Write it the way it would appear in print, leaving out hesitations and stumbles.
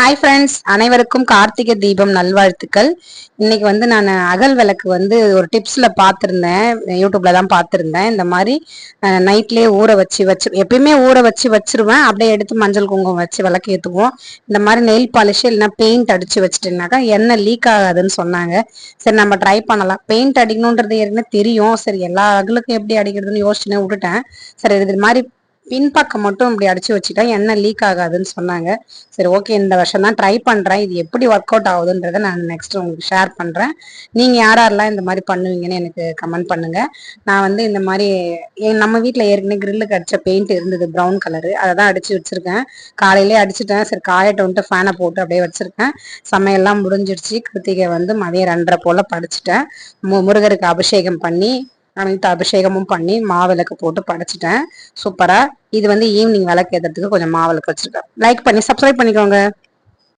Hi friends, அனைவருக்கும் கார்த்திகை தீபம் நல்வாழ்த்துக்கள். இன்னைக்கு நான் அகல் விளக்கு ஒரு டிப்ஸ்ல பார்த்துருந்தேன், யூடியூப்ல தான் பார்த்துருந்தேன். இந்த மாதிரி நைட்லேயே ஊற வச்சு எப்பயுமே ஊற வச்சு வச்சிருவேன். அப்படியே எடுத்து மஞ்சள் குங்குமம் வச்சு விளக்கு ஏற்றுவோம். இந்த மாதிரி நெயில் பாலிஷ் இல்லைன்னா பெயிண்ட் அடிச்சு வச்சுட்டேன்னாக்கா எண்ணெய் லீக் ஆகாதுன்னு சொன்னாங்க. சரி, நம்ம ட்ரை பண்ணலாம். பெயிண்ட் அடிக்கணுன்றது ஏற்கனவே தெரியும். சரி, எல்லா அகலுக்கும் எப்படி அடிக்கிறதுன்னு யோசிச்சுன்னு விட்டுட்டேன். சரி, இது மாதிரி பின்பக்கம் மட்டும் இப்படி அடிச்சு வச்சுட்டா எண்ணெய் லீக் ஆகாதுன்னு சொன்னாங்க. சரி, ஓகே, இந்த வருஷம் தான் ட்ரை பண்றேன். இது எப்படி ஒர்க் அவுட் ஆகுதுன்றதை நான் நெக்ஸ்ட் உங்களுக்கு ஷேர் பண்றேன். நீங்க யாரெல்லாம் இந்த மாதிரி பண்ணுவீங்கன்னு எனக்கு கமெண்ட் பண்ணுங்க. நான் இந்த மாதிரி நம்ம வீட்டில் ஏற்கனவே கிரில்லுக்கு அடிச்ச பெயிண்ட் இருந்தது, ப்ரௌன் கலரு. அதை தான் அடிச்சு வச்சிருக்கேன். காலையிலே அடிச்சுட்டேன். சரி, காயட்டோன்ட்டு ஃபேனை போட்டு அப்படியே வச்சிருக்கேன். சமையல்லாம் முடிஞ்சிருச்சு. கிருத்திகை மதியம் 2:30 போல படிச்சுட்டேன். முருகருக்கு அபிஷேகம் பண்ணி அனைத்து அபிஷேகமும் பண்ணி மாவிளக்கு போட்டு படைச்சிட்டேன். சூப்பரா. இது ஈவினிங் விளக்கு ஏற்றுறதுக்கு கொஞ்சம் மாவிளக்கு வச்சிருக்கேன். லைக் பண்ணி சப்ஸ்கிரைப் பண்ணிக்கோங்க.